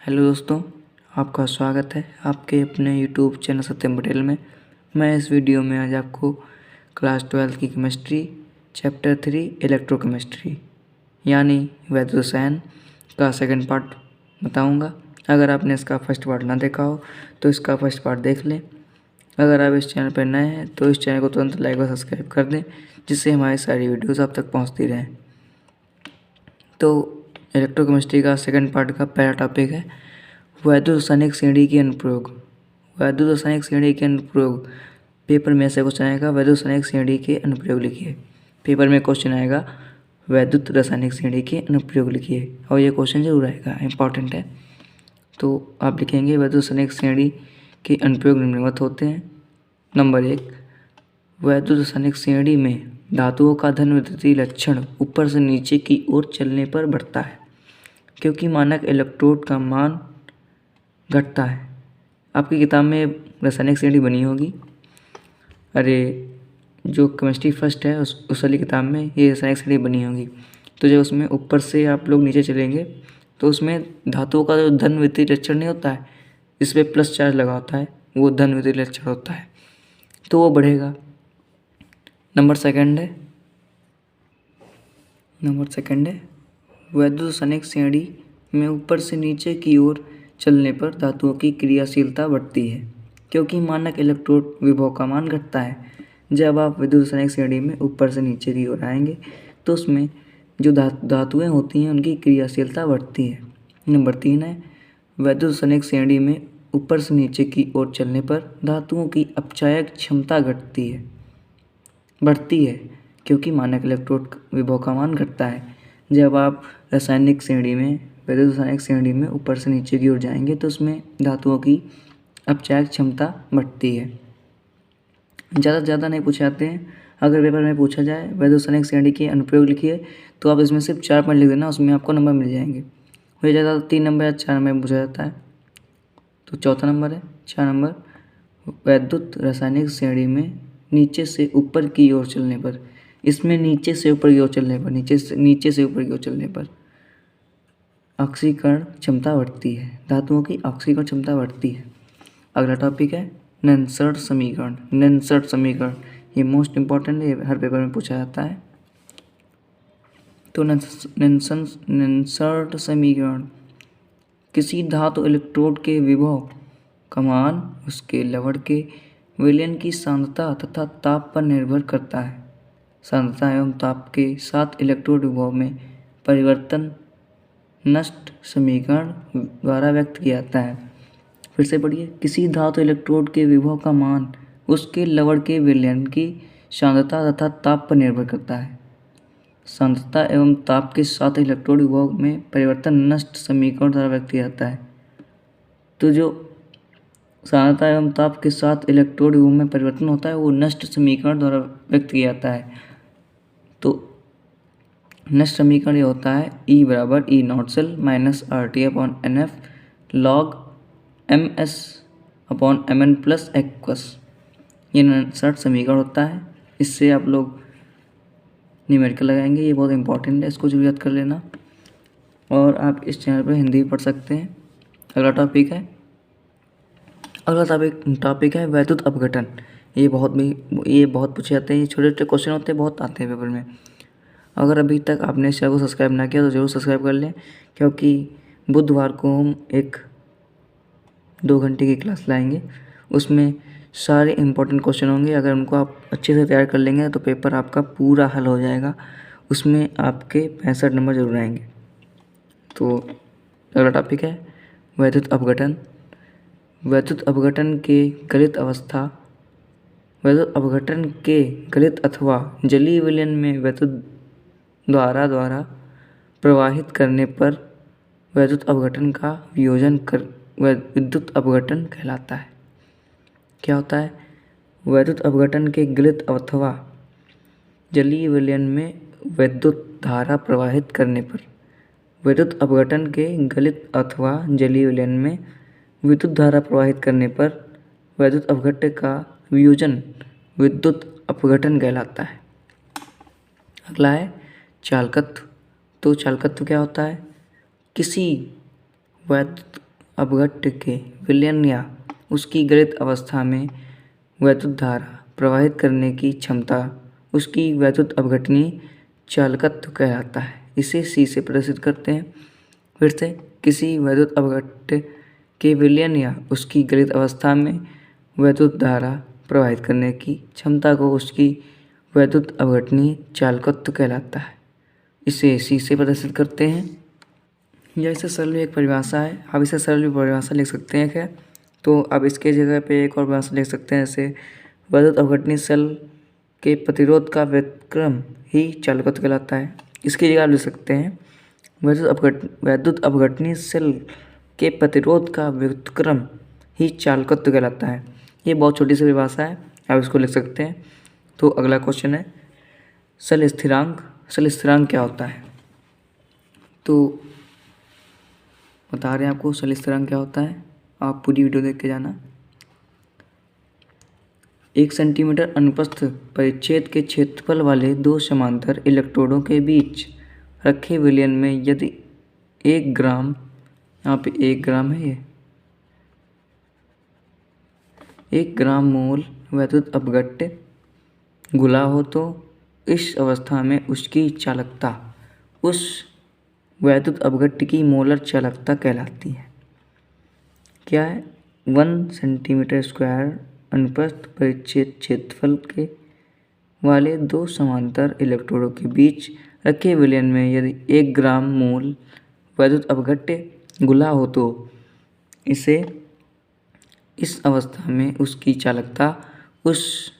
Hello दोस्तों, आपका स्वागत है आपके अपने यूट्यूब चैनल सत्यम पटेल में। मैं इस वीडियो में आज आपको क्लास 12 की केमिस्ट्री चैप्टर 3 इलेक्ट्रोकेमिस्ट्री यानी वैद्युत रसायन का सेकंड पार्ट बताऊंगा। अगर आपने इसका फर्स्ट पार्ट ना देखा हो तो इसका फर्स्ट पार्ट देख लें। अगर आप इस चैनल पर नए हैं तो इस चैनल को तुरंत लाइक और सब्सक्राइब कर दें, जिससे हमारी सारी वीडियोज़ आप तक पहुँचती रहें। तो इलेक्ट्रोकेमिस्ट्री का सेकंड पार्ट का पहला टॉपिक है वैद्युत रासायनिक श्रेणी के अनुप्रयोग। वैद्युत रासायनिक श्रेणी के अनुप्रयोग पेपर में से क्वेश्चन आएगा, वैद्युत रासायनिक श्रेणी के अनुप्रयोग लिखिए। पेपर में क्वेश्चन आएगा वैद्युत रासायनिक श्रेणी के अनुप्रयोग लिखिए, और ये क्वेश्चन जरूर आएगा, इंपॉर्टेंट है। तो आप लिखेंगे वैद्युत रासायनिक श्रेणी के अनुप्रयोग निम्नलिखित होते हैं। नंबर 1, वैद्युत रासायनिक श्रेणी में धातुओं का धन विद्युतीय लक्षण ऊपर से नीचे की ओर चलने पर बढ़ता है, क्योंकि मानक इलेक्ट्रोड का मान घटता है। आपकी किताब में रासायनिक श्रेणी बनी होगी, जो केमिस्ट्री फर्स्ट है उस वाली किताब में ये रासायनिक श्रेणी बनी होगी। तो जब उसमें ऊपर से आप लोग नीचे चलेंगे तो उसमें धातुओं का जो धन विद्युतीय लक्षण नहीं होता है, इस पर प्लस चार्ज लगा होता है, वो धन विद्युतीय लक्षण होता है, तो वो बढ़ेगा। नंबर सेकंड है वैद्युत रासायनिक श्रेणी में ऊपर से नीचे की ओर चलने पर धातुओं की क्रियाशीलता बढ़ती है, क्योंकि मानक इलेक्ट्रोड विभव का मान घटता है। जब आप विद्युत रासायनिक श्रेणी में ऊपर से नीचे की ओर आएंगे तो उसमें जो धातुएं होती हैं उनकी क्रियाशीलता बढ़ती है। नंबर 3 है वैद्युत रासायनिक श्रेणी में ऊपर से नीचे की ओर चलने पर धातुओं की अपचायक क्षमता बढ़ती है, क्योंकि मानक इलेक्ट्रोड विभव का मान घटता है। जब आप रासायनिक श्रेणी में वैद्युत रासायनिक श्रेणी में ऊपर से नीचे की ओर जाएंगे तो उसमें धातुओं की अपचायक क्षमता बढ़ती है। ज़्यादा से ज़्यादा नहीं पूछे जाते हैं। अगर पेपर में पूछा जाए वैद्युत रासायनिक श्रेणी के अनुप्रयोग लिखिए तो आप इसमें सिर्फ 4 पॉइंट लिख देना, उसमें आपको नंबर मिल जाएंगे। हो ज़्यादा 3 नंबर या 4 नंबर में पूछा जाता है। तो चौथा नंबर है 4 नंबर, वैद्युत रासायनिक श्रेणी में नीचे से ऊपर की ओर चलने पर, इसमें नीचे से ऊपर की ओर चलने पर ऑक्सीकरण क्षमता बढ़ती है, धातुओं की ऑक्सीकरण क्षमता बढ़ती है। अगला टॉपिक है नैनसर्ट समीकरण। ये मोस्ट इम्पॉर्टेंट है, हर पेपर में पूछा जाता है। तो नैनसर्ट समीकरण किसी धातु इलेक्ट्रोड के विभव का मान उसके लवण के विलयन की सांद्रता तथा ताप पर निर्भर करता है। सांद्रता एवं ताप के साथ इलेक्ट्रोड विभव में परिवर्तन नष्ट समीकरण द्वारा व्यक्त किया जाता है। फिर से पढ़िए, किसी धातु इलेक्ट्रोड के विभव का मान उसके लवण के विलयन की सांद्रता तथा ताप पर निर्भर करता है। सांद्रता एवं ताप के साथ इलेक्ट्रोड विभव में परिवर्तन नष्ट समीकरण द्वारा व्यक्त किया जाता है। तो जो सांद्रता एवं ताप के साथ इलेक्ट्रोड विभव में परिवर्तन होता है वो नष्ट समीकरण द्वारा व्यक्त किया जाता है। तो नष्ट समीकरण ये होता है E बराबर E naught cell minus RT upon NF log MS upon MN plus एक्वस। ये नष्ट समीकरण होता है। इससे आप लोग न्यूमेरिकल लगाएंगे, ये बहुत इंपॉर्टेंट है, इसको जरूर याद कर लेना। और आप इस चैनल पर हिंदी भी पढ़ सकते हैं। अगला टॉपिक है वैद्युत अपघटन। ये बहुत पूछे जाते हैं, ये छोटे छोटे क्वेश्चन होते हैं, बहुत आते हैं पेपर में। अगर अभी तक आपने इस चैनल को सब्सक्राइब ना किया तो ज़रूर सब्सक्राइब कर लें, क्योंकि बुधवार को हम 1-2 घंटे की क्लास लाएंगे। उसमें सारे इंपॉर्टेंट क्वेश्चन होंगे। अगर उनको आप अच्छे से तैयार कर लेंगे तो पेपर आपका पूरा हल हो जाएगा, उसमें आपके 65 नंबर जरूर आएंगे। तो अगला टॉपिक है वैद्युत अपघटन। वैद्युत अपघटन के गलित अथवा जलीय विलयन में वैद्युत धारा द्वारा प्रवाहित करने पर वैद्युत अपघटन का वियोजन कर विद्युत अपघटन कहलाता है। क्या होता है? वैद्युत अपघटन के गलित अथवा जलीय विलयन में वैद्युत धारा प्रवाहित करने पर वैद्युत अपघटन के गलित अथवा जलीय विलयन में विद्युत धारा प्रवाहित करने पर वैद्युत अपघटन का वियोजन विद्युत अपघटन कहलाता है। अगला है चालकत्व। तो चालकत्व क्या होता है? किसी वैद्युत अपघट्य के विलयन या उसकी गलित अवस्था में वैद्युत धारा प्रवाहित करने की क्षमता उसकी वैद्युत अपघटनीय चालकत्व कहलाता है। इसे सी से प्रदर्शित करते हैं। फिर से, किसी वैद्युत अपघट्य के विलयन या उसकी गलित अवस्था में वैद्युत धारा प्रवाहित करने की क्षमता को उसकी वैद्युत अपघटनीय चालकत्व कहलाता है। इसे सी से प्रदर्शित करते हैं। यह इसे सरल एक परिभाषा है। आप इसे सरल भी परिभाषा लिख सकते हैं क्या? तो अब इसके जगह पे एक और परिभाषा लिख सकते हैं, जैसे वैद्युत अपघटनीय सेल के प्रतिरोध का व्युत्क्रम ही चालकत्व कहलाता है। इसकी जगह आप लिख सकते हैं वैद्युत अपघटनीय सेल के प्रतिरोध का व्युत्क्रम ही चालकत्व कहलाता है। ये बहुत छोटी सी परिभाषा है, आप इसको लिख सकते हैं। तो अगला क्वेश्चन है सल स्थिरांक। सल स्थिरांक क्या होता है? तो बता रहे हैं आपको सल स्थिरांक क्या होता है, आप पूरी वीडियो देख के जाना। 1 सेंटीमीटर अनुप्रस्थ परिच्छेद के क्षेत्रफल वाले 2 समांतर इलेक्ट्रोडों के बीच रखे विलयन में यदि 1 ग्राम, यहाँ पे 1 ग्राम है, ये 1 ग्राम मोल वैद्युत अपघट्य घुला हो तो इस अवस्था में उसकी चालकता उस वैद्युत अपघट्य की मोलर चालकता कहलाती है। क्या है? 1 सेंटीमीटर स्क्वायर अनुप्रस्थ परिच्छेद क्षेत्रफल के वाले 2 समांतर इलेक्ट्रोडों के बीच रखे विलयन में यदि 1 ग्राम मोल वैद्युत अपघट्य घुला हो तो इस अवस्था में उसकी चालकता उस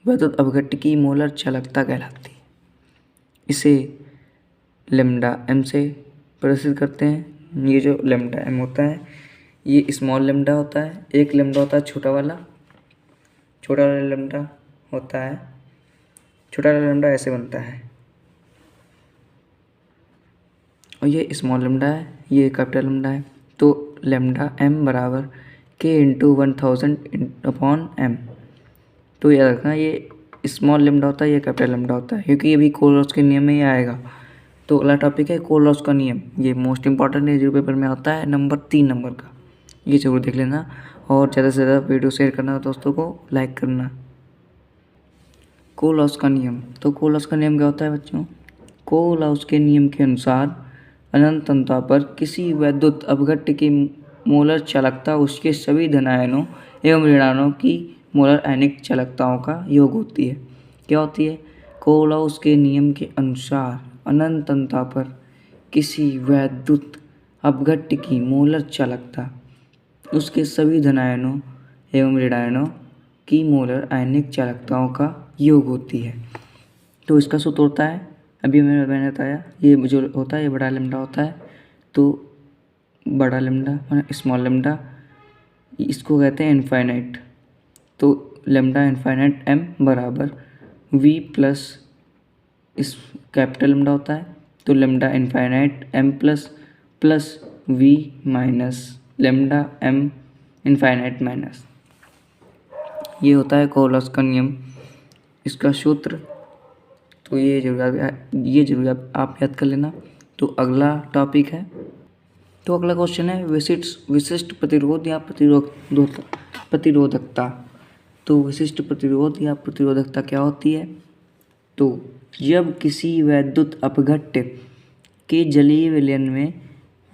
वैद्युत अपघट्य की मोलर चालकता कहलाती है। इसे लैम्डा एम से प्रदर्शित करते हैं। ये जो लैम्डा एम होता है ये स्मॉल लैम्डा होता है। एक लैम्डा होता है छोटा वाला लैम्डा होता है। छोटा वाला लैम्डा ऐसे बनता है और ये स्मॉल लैम्डा है, ये कैपिटल लैम्डा है। तो लैम्डा एम बराबर के इंटू 1000 अपॉन एम। तो याद रखना ये स्मॉल लैम्डा होता है, ये कैपिटल लैम्डा होता है, क्योंकि ये भी कोलरॉस के नियम में ही आएगा। तो अगला टॉपिक है कोलरॉस का नियम। ये मोस्ट इंपॉर्टेंट है, जो पेपर में आता है नंबर 3 नंबर का, ये जरूर देख लेना। और ज़्यादा से ज़्यादा वीडियो शेयर करना, दोस्तों को लाइक करना। कोलरॉस का नियम। तो कोलरॉस का नियम क्या होता है बच्चों? कोलरॉस के नियम के अनुसार अनंत अंतराल पर किसी वैद्युत अपघट्य की मोलर चालकता उसके सभी धनायनों एवं ऋणायनों की मोलर आयनिक चालकताओं का योग होती है। क्या होती है? कोलरॉस के नियम के अनुसार अनंत अंतराल पर किसी वैद्युत अपघट्य की मोलर चालकता उसके सभी धनायनों एवं ऋणायनों की मोलर आयनिक चालकताओं का योग होती है। तो इसका सूत्र होता है, अभी मैंने बताया, ये जो होता है ये बड़ा लैम्डा होता है। तो बड़ा लैम्डा स्मॉल लैम्डा, इसको कहते हैं इनफाइनाइट। तो लैम्डा इनफाइनाइट एम बराबर वी प्लस इस कैपिटल लैम्डा होता है। तो lambda infinite M plus V minus lambda M infinite minus, ये होता है कोलरॉस का नियम, इसका सूत्र। तो ये जरूर आप याद कर लेना। तो अगला टॉपिक है, तो अगला क्वेश्चन है विशिष्ट प्रतिरोध या प्रतिरोधकता। तो विशिष्ट प्रतिरोध या प्रतिरोधकता क्या होती है? तो जब किसी वैद्युत अपघट्य के जलीय विलयन में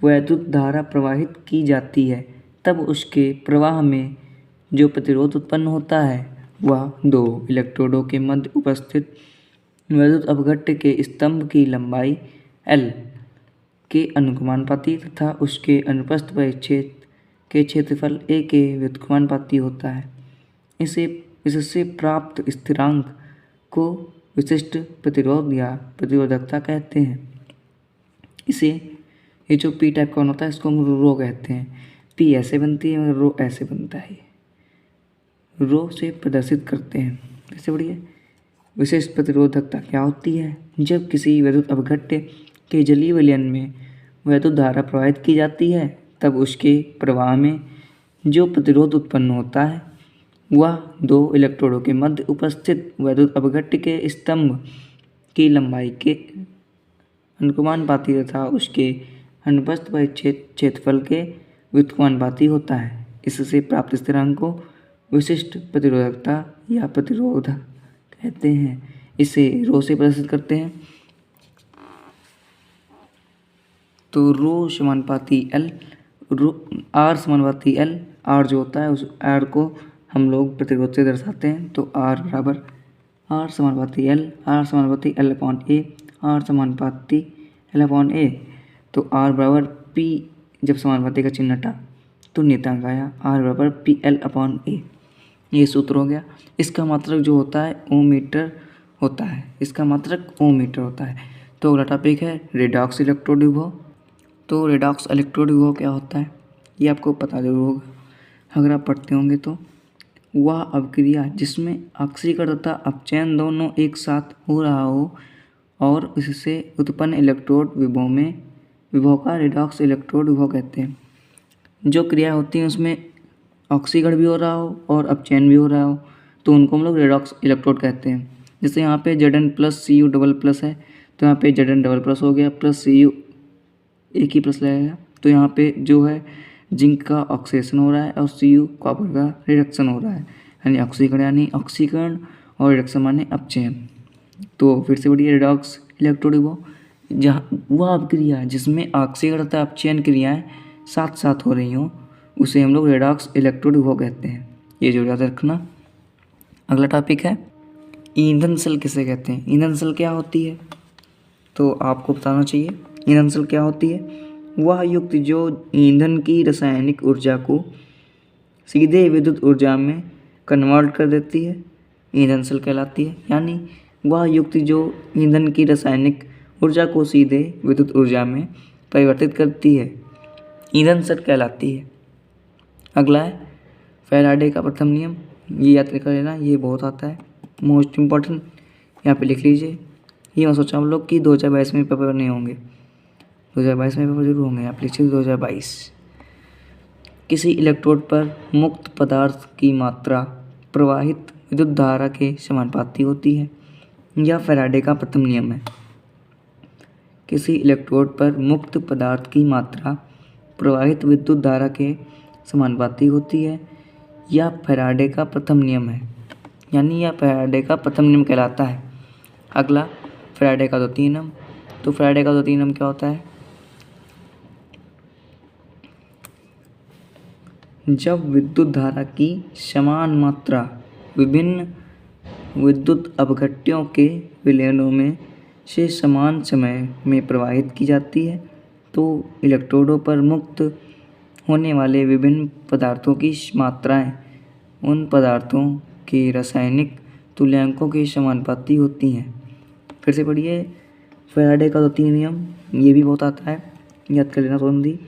वैद्युत धारा प्रवाहित की जाती है तब उसके प्रवाह में जो प्रतिरोध उत्पन्न होता है वह 2 इलेक्ट्रोडों के मध्य उपस्थित वैद्युत अपघट्य के स्तंभ की लंबाई L के अनुक्रमानुपाती तथा उसके अनुप्रस्थ परिच्छेद के क्षेत्रफल A के व्युत्क्रमानुपाती होता है। इससे प्राप्त स्थिरांक को विशिष्ट प्रतिरोध या प्रतिरोधकता कहते हैं। इसे ये जो पी टाइप का होता है इसको हम रो कहते हैं। पी ऐसे बनती है, रो ऐसे बनता है, रो से प्रदर्शित करते हैं। कैसे बढ़िए? विशिष्ट प्रतिरोधकता क्या होती है? जब किसी वैद्युत अपघट्य के जलीय विलयन में वैद्युत धारा प्रवाहित की जाती है तब उसके प्रवाह में जो प्रतिरोध उत्पन्न होता है वह 2 इलेक्ट्रोडों के मध्य उपस्थित वैद्युत अपघट्य के स्तंभ की लंबाई के अनुक्रमानुपाती तथा उसके अनुप्रस्थ परिच्छेद क्षेत्रफल के व्युत्क्रमानुपाती होता है। इससे प्राप्त स्थिरांक को विशिष्ट प्रतिरोधकता या प्रतिरोधक कहते हैं। इसे रो से प्रदर्शित करते हैं। तो रो समानुपाती एल, आर समानुपाती एल, आर जो होता है उस आर को हम लोग प्रतिरोध से दर्शाते हैं। तो आर बराबर आर समानुपाती एल, आर समानुपाती एल अपॉन ए, आर समानुपाती एल अपॉन ए। तो आर बराबर पी, जब समानुपाती का चिन्ह हटा तो नियतांक आया, आर बराबर पी एल अपॉन ए। ये सूत्र हो गया। इसका मात्रक जो होता है ओम मीटर होता है, इसका मात्रक ओम मीटर होता है। तो अगला टॉपिक है रेडॉक्स इलेक्ट्रोड विभव। तो रेडॉक्स इलेक्ट्रोड विभव क्या होता है ये आपको पता जरूर होगा अगर आप पढ़ते होंगे। तो वह अभिक्रिया जिसमें ऑक्सीकरण तथा अपचयन दोनों एक साथ हो रहा हो और इससे उत्पन्न इलेक्ट्रोड विभव का रेडॉक्स इलेक्ट्रोड विभव कहते हैं। जो क्रिया होती है उसमें ऑक्सीकरण भी हो रहा हो और अपचयन भी हो रहा हो तो उनको हम लोग रेडॉक्स इलेक्ट्रोड कहते हैं। जैसे यहाँ पे Zn plus Cu double plus है तो यहाँ पे Zn डबल प्लस हो गया प्लस Cu एक ही प्लस लगेगा। तो यहाँ पे जो है जिंक का ऑक्सीडेशन हो रहा है और Cu कॉपर का रिडक्शन हो रहा है, यानी ऑक्सीकरण और रिडक्शन माने अपचयन। तो फिर से बढ़िया रेडॉक्स इलेक्ट्रोड विभव, जहाँ वह अभिक्रिया जिसमें ऑक्सीकरण तथा अपचयन क्रियाएं साथ साथ हो रही हों उसे हम लोग रेडॉक्स इलेक्ट्रोड विभव कहते हैं। ये जो याद रखना। अगला टॉपिक है ईंधन सेल किसे कहते हैं। ईंधन सेल क्या होती है तो आपको बताना चाहिए। ईंधन सेल क्या होती है, वह युक्त जो ईंधन की रासायनिक ऊर्जा को सीधे विद्युत ऊर्जा में कन्वर्ट कर देती है, ईंधन सेल कहलाती है। यानी वह युक्त जो ईंधन की रासायनिक ऊर्जा को सीधे विद्युत ऊर्जा में परिवर्तित करती है, ईंधन सेल कहलाती है। अगला है फैराडे का प्रथम नियम। ये याद कर लेना, ये बहुत आता है, मोस्ट इम्पॉर्टेंट। यहाँ पे लिख लीजिए। ये मैं सोचा हम लोग कि 2022 में पेपर नहीं होंगे, 2022 में पेपर जरूर होंगे। आप लिखिए 2022। किसी इलेक्ट्रोड पर मुक्त पदार्थ की मात्रा प्रवाहित विद्युत धारा के समानुपाती होती है। यह फैराडे का प्रथम नियम है। किसी इलेक्ट्रोड पर मुक्त पदार्थ की मात्रा प्रवाहित विद्युत धारा के समानुपाती होती है। यह फैराडे का प्रथम नियम है, यानी यह फैराडे का प्रथम नियम कहलाता है। अगला फैराडे का द्वितीय नियम। तो फैराडे का द्वितीय नियम क्या होता है, जब विद्युत धारा की समान मात्रा विभिन्न विद्युत अपघट्यों के विलयनों में से समान समय में प्रवाहित की जाती है तो इलेक्ट्रोडों पर मुक्त होने वाले विभिन्न पदार्थों की मात्राएं उन पदार्थों के रासायनिक तुल्यांकों के समानुपाती होती हैं। फिर से पढ़िए फैराडे का द्वितीय नियम, ये भी बहुत आता है, याद कर लेना संबंधी।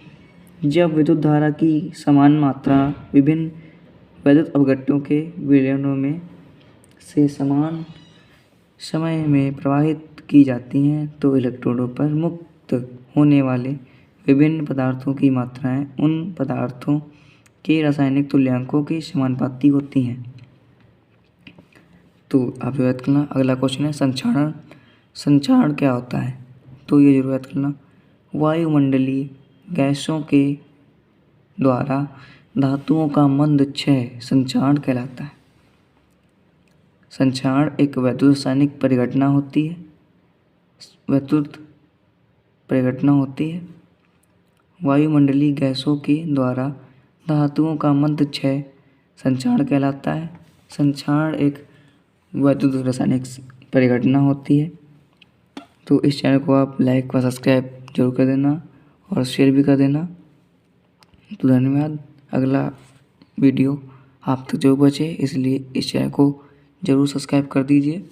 जब विद्युत धारा की समान मात्रा विभिन्न विद्युत अपघट्यों के विलयनों में से समान समय में प्रवाहित की जाती हैं तो इलेक्ट्रोडों पर मुक्त होने वाले विभिन्न पदार्थों की मात्राएं उन पदार्थों के रासायनिक तुल्यांकों के समानुपाती होती हैं। तो आप याद करना। अगला क्वेश्चन है संक्षारण। संक्षारण क्या होता है तो ये जरूर याद करना। वायुमंडलीय गैसों के द्वारा धातुओं का मंद क्षय संक्षारण कहलाता है। संक्षारण एक वैद्युत रासायनिक परिघटना होती है। वायुमंडलीय गैसों के द्वारा धातुओं का मंद क्षय संक्षारण कहलाता है। संक्षारण एक वैद्युत रासायनिक परिघटना होती है। तो इस चैनल को आप लाइक व सब्सक्राइब जरूर कर देना और शेयर भी कर देना। तो धन्यवाद। अगला वीडियो आप तक जरूर पहुंचे इसलिए इस चैनल को ज़रूर सब्सक्राइब कर दीजिए।